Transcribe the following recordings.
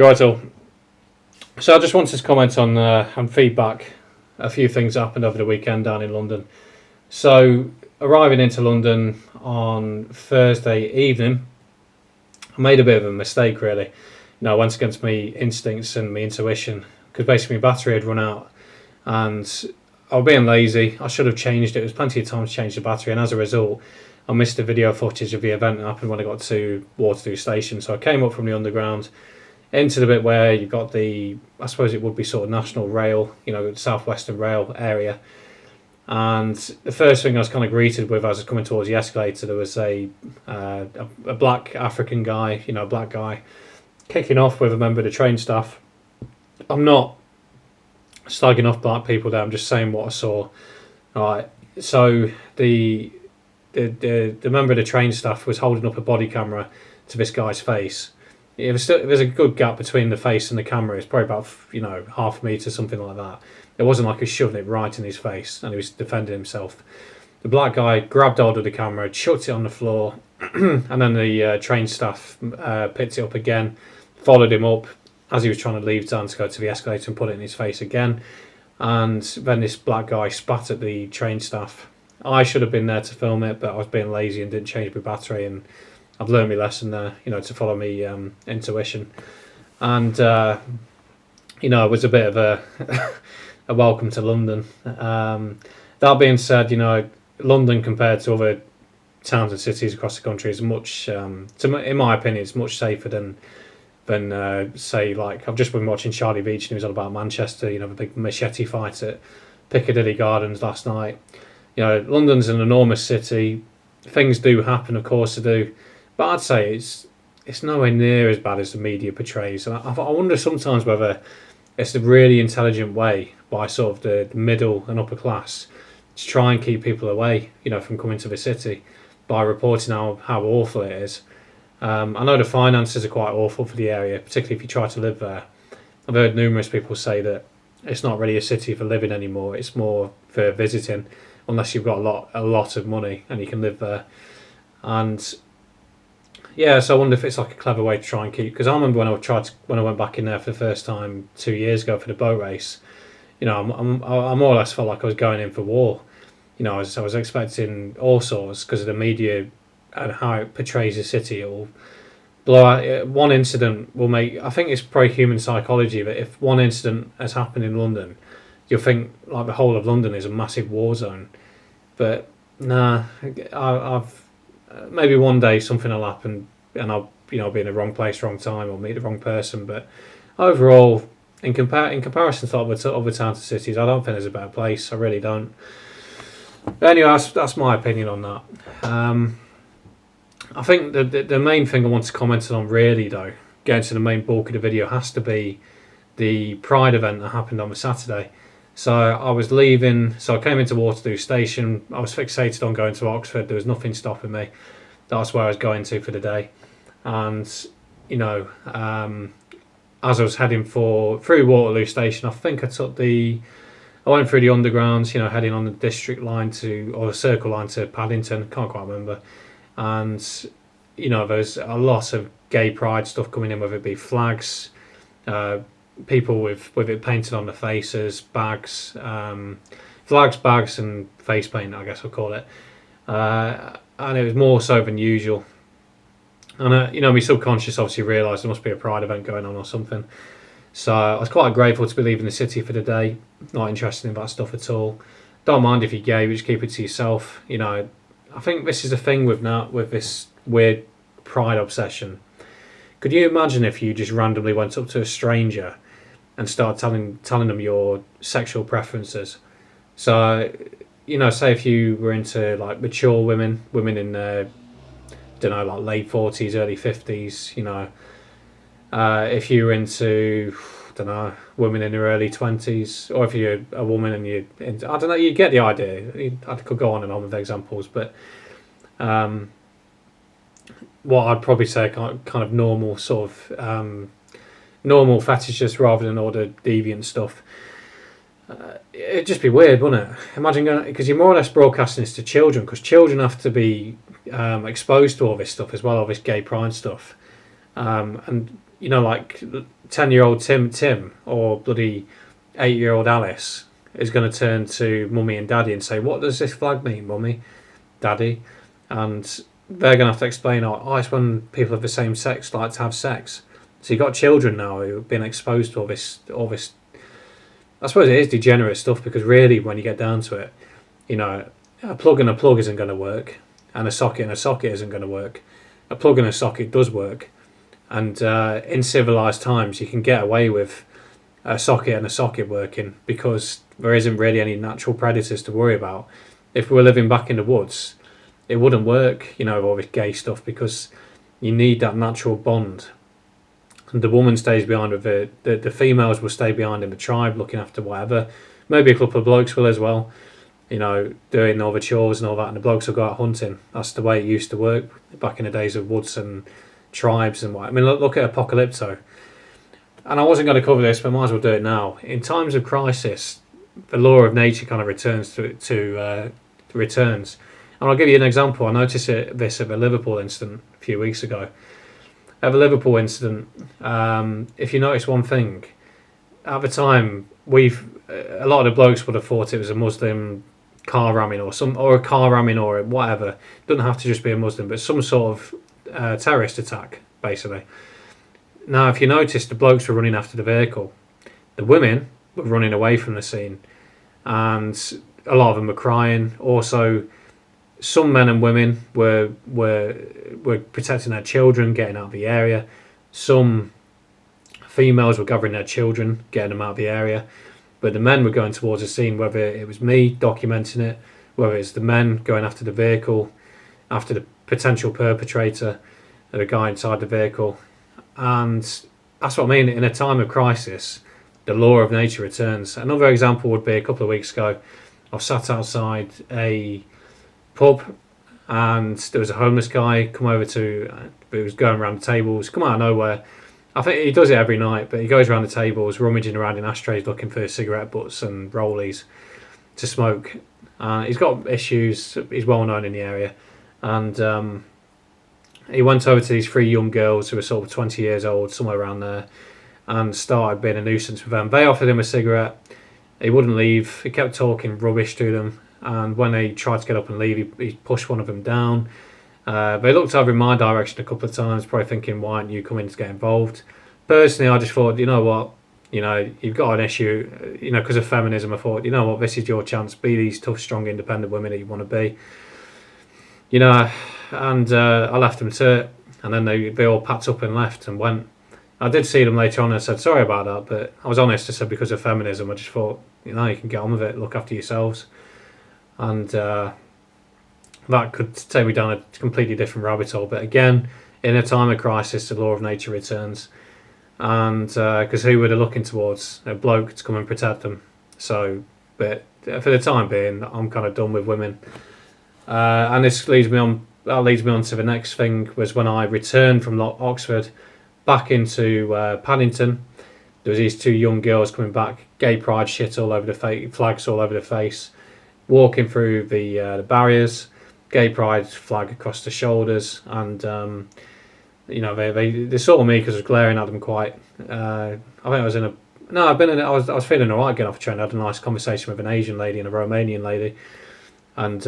You're right, all. So I just wanted to comment on feedback. A few things happened over the weekend down in London. So arriving into London on Thursday evening, I made a bit of a mistake. Really, I went against my instincts and my intuition because basically my battery had run out, and I was being lazy. I should have changed it. There was plenty of time to change the battery, and as a result, I missed the video footage of the event that happened when I got to Waterloo Station. So I came up from the underground into the bit where you got I suppose it would be sort of National Rail, South Western Rail area. And the first thing I was kind of greeted with as I was coming towards the escalator, there was a black African guy, a black guy, kicking off with a member of the train staff. I'm not slagging off black people there. I'm just saying what I saw. All right. So the member of the train staff was holding up a body camera to this guy's face. There's a good gap between the face and the camera. It's probably about half a metre, something like that. It wasn't like he was shoving it right in his face and he was defending himself. The black guy grabbed hold of the camera, chucked it on the floor, and then the train staff picked it up again, followed him up as he was trying to leave down to go to the escalator and put it in his face again. And then this black guy spat at the train staff. I should have been there to film it, but I was being lazy and didn't change my battery, and I've learned my lesson there, to follow me intuition. And, it was a bit of a welcome to London. That being said, London compared to other towns and cities across the country is much, in my opinion, it's much safer than say, like, I've just been watching Charlie Beach and he was on about Manchester, the big machete fight at Piccadilly Gardens last night. London's an enormous city. Things do happen, of course they do. But I'd say it's nowhere near as bad as the media portrays. And I wonder sometimes whether it's a really intelligent way by sort of the middle and upper class to try and keep people away, from coming to the city by reporting how awful it is. I know the finances are quite awful for the area, particularly if you try to live there. I've heard numerous people say that it's not really a city for living anymore. It's more for visiting, unless you've got a lot of money and you can live there. And yeah, so I wonder if it's like a clever way to try and keep. Because I remember when I went back in there for the first time 2 years ago for the boat race. I more or less felt like I was going in for war. I was expecting all sorts because of the media and how it portrays the city. It will blow out. One incident will make. I think it's probably human psychology that if one incident has happened in London, you'll think like the whole of London is a massive war zone. But nah, I've maybe one day something will happen and I'll be in the wrong place, wrong time, or meet the wrong person. But overall, in comparison to other towns and cities, I don't think there's a better place. I really don't. But anyway, that's my opinion on that. I think the main thing I want to comment on really, though, getting to the main bulk of the video, has to be the Pride event that happened on the Saturday. So I was leaving, so I came into Waterloo Station. I was fixated on going to Oxford. There was nothing stopping me. That's where I was going to for the day. And, as I was heading through Waterloo Station, I think I went through the underground, heading on the district line or the circle line to Paddington. Can't quite remember. And, there's a lot of gay pride stuff coming in, whether it be flags, people with it painted on the faces, bags, flags, bags, and face paint, I guess I'll call it. And it was more so than usual. And, my subconscious obviously realised there must be a Pride event going on or something. So I was quite grateful to be leaving the city for the day. Not interested in that stuff at all. Don't mind if you're gay, but just keep it to yourself. I think this is the thing with this weird Pride obsession. Could you imagine if you just randomly went up to a stranger and started telling them your sexual preferences? So, say if you were into like mature women in their, like late 40s, early 50s, if you were into, women in their early 20s, or if you're a woman and you get the idea. I could go on and on with examples, but what I'd probably say kind of normal sort of normal fetishes rather than all the deviant stuff. It'd just be weird, wouldn't it? Imagine going, because you're more or less broadcasting this to children, because children have to be exposed to all this stuff as well, all this gay pride stuff. And like 10-year-old Tim or bloody 8-year-old Alice is going to turn to mummy and daddy and say, "What does this flag mean, mummy, daddy?" And they're going to have to explain, "Oh, it's when people of the same sex like to have sex." So you've got children now who have been exposed to all this. I suppose it is degenerate stuff, because really, when you get down to it, a plug and a plug isn't going to work, and a socket isn't going to work. A plug and a socket does work, and in civilized times, you can get away with a socket and a socket working, because there isn't really any natural predators to worry about. If we were living back in the woods, it wouldn't work, with all this gay stuff, because you need that natural bond. And the woman stays behind with the females will stay behind in the tribe looking after whatever. Maybe a couple of blokes will as well, doing all the chores and all that, and the blokes will go out hunting. That's the way it used to work back in the days of woods and tribes and what. I mean, look at Apocalypto. And I wasn't going to cover this, but I might as well do it now. In times of crisis, the law of nature kind of returns returns. And I'll give you an example. I noticed this at the Liverpool incident a few weeks ago. At the Liverpool incident, if you notice one thing, at the time, a lot of the blokes would have thought it was a Muslim car ramming or a car ramming or whatever. It doesn't have to just be a Muslim, but some sort of terrorist attack, basically. Now, if you notice, the blokes were running after the vehicle. The women were running away from the scene, and a lot of them were crying. Also, some men and women were protecting their children, getting out of the area. Some females were gathering their children, getting them out of the area. But the men were going towards the scene, whether it was me documenting it, whether it's the men going after the vehicle, after the potential perpetrator, or the guy inside the vehicle. And that's what I mean. In a time of crisis, the law of nature returns. Another example would be a couple of weeks ago, I was sat outside a pub, and there was a homeless guy come over he was going around the tables, come out of nowhere. I think he does it every night, but he goes around the tables, rummaging around in ashtrays, looking for cigarette butts and rollies to smoke. He's got issues. He's well known in the area, and he went over to these 3 young girls who were sort of 20 years old, somewhere around there, and started being a nuisance with them. They offered him a cigarette. He wouldn't leave. He kept talking rubbish to them. And when they tried to get up and leave, he pushed one of them down. They looked over in my direction a couple of times, probably thinking, "Why aren't you coming to get involved?" Personally, I just thought, you know what, you've got an issue, because of feminism. I thought, you know what, this is your chance. Be these tough, strong, independent women that you want to be. And I left them to it. And then they all packed up and left and went. I did see them later on and I said, "Sorry about that," but I was honest. I said, because of feminism, I just thought, you can get on with it, look after yourselves. And that could take me down a completely different rabbit hole. But again, in a time of crisis, the law of nature returns. And because who were they looking towards? A bloke to come and protect them. So, but for the time being, I'm kind of done with women. And this leads me on to the next thing, was when I returned from Oxford back into Paddington. There was these 2 young girls coming back, gay pride shit all over the face, flags all over the face, walking through the barriers, gay pride flag across the shoulders, and they saw me because I was glaring at them quite. I think I was I was feeling alright getting off the train. I had a nice conversation with an Asian lady and a Romanian lady, and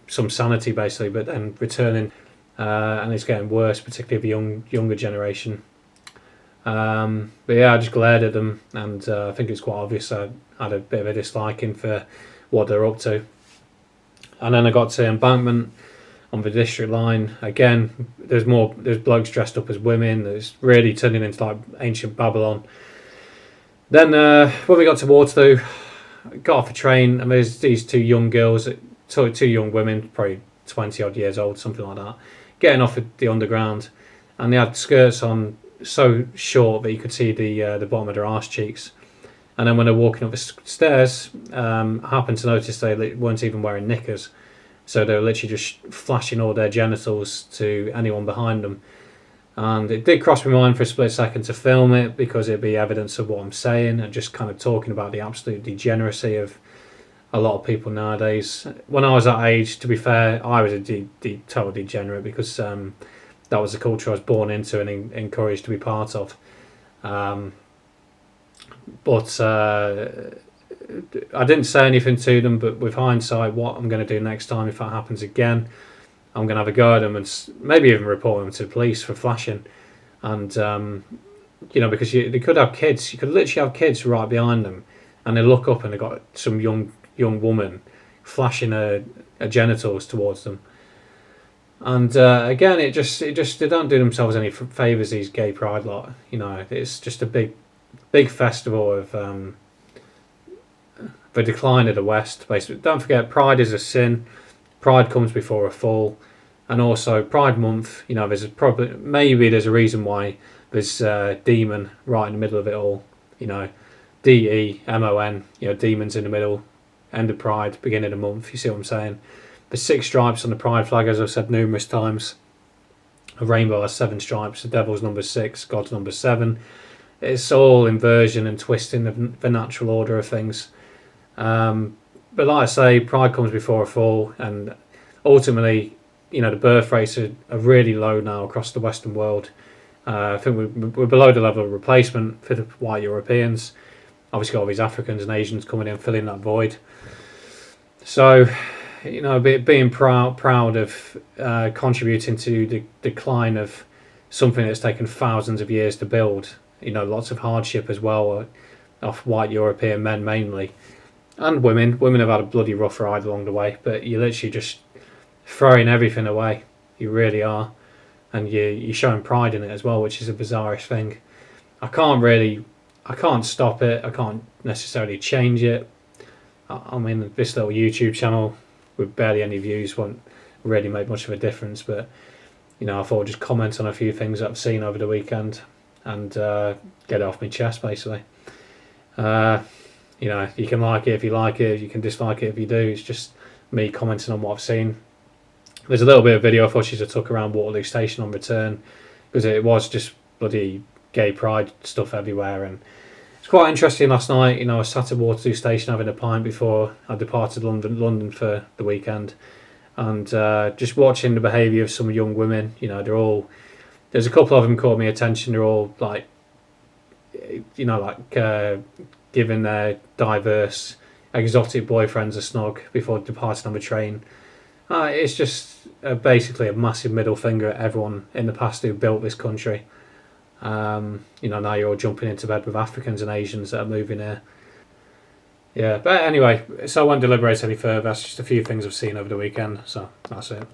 some sanity basically. But then returning, and it's getting worse, particularly of the younger generation. But yeah, I just glared at them, and I think it's quite obvious I had a bit of a disliking for what they're up to. And then I got to Embankment on the District line. Again, there's blokes dressed up as women. It's really turning into like ancient Babylon. Then when we got to Waterloo, got off a train, and there's these 2 young girls, 2 young women, probably 20 odd years old, something like that, getting off at the underground, and they had skirts on so short that you could see the bottom of their arse cheeks. And then when they're walking up the stairs, I happened to notice they weren't even wearing knickers. So they were literally just flashing all their genitals to anyone behind them. And it did cross my mind for a split second to film it, because it'd be evidence of what I'm saying, and just kind of talking about the absolute degeneracy of a lot of people nowadays. When I was that age, to be fair, I was a total degenerate, because that was the culture I was born into and encouraged to be part of. Um, but I didn't say anything to them. But with hindsight, what I'm going to do next time if that happens again, I'm going to have a go at them and maybe even report them to the police for flashing. And because they could have kids. You could literally have kids right behind them, and they look up and they've got some young woman flashing her genitals towards them. And again, it just they don't do themselves any favors. These gay pride lot, it's just a big festival of the decline of the West. Basically, don't forget, pride is a sin. Pride comes before a fall, and also Pride Month. There's there's a reason why there's demon right in the middle of it all. DEMON. Demons in the middle. End of Pride, beginning of the month. You see what I'm saying? The 6 stripes on the pride flag, as I've said numerous times. A rainbow has 7 stripes. The devil's number 6, God's number 7. It's all inversion and twisting of the natural order of things. But like I say, pride comes before a fall, and ultimately, the birth rates are really low now across the Western world. I think we're below the level of replacement for the white Europeans. Obviously, got all these Africans and Asians coming in, filling that void. So, being proud of contributing to the decline of something that's taken thousands of years to build. Lots of hardship as well off white European men mainly, and women. Women have had a bloody rough ride along the way, but you're literally just throwing everything away. You really are, and you're showing pride in it as well, which is a bizarrest thing. I can't stop it. I can't necessarily change it. I mean, this little YouTube channel with barely any views won't really make much of a difference, but I thought I'd just comment on a few things that I've seen over the weekend and get it off my chest, basically. You can like it if you like it, you can dislike it if you do. It's just me commenting on what I've seen. There's a little bit of video footage I took around Waterloo Station on return, because it was just bloody gay pride stuff everywhere, and it's quite interesting. Last night, I sat at Waterloo Station having a pint before I departed London for the weekend, and just watching the behaviour of some young women. There's a couple of them caught my attention. They're all giving their diverse, exotic boyfriends a snog before departing on the train. It's just basically a massive middle finger at everyone in the past who built this country. Now you're all jumping into bed with Africans and Asians that are moving here. Yeah, but anyway, so I won't deliberate any further. That's just a few things I've seen over the weekend, so that's it.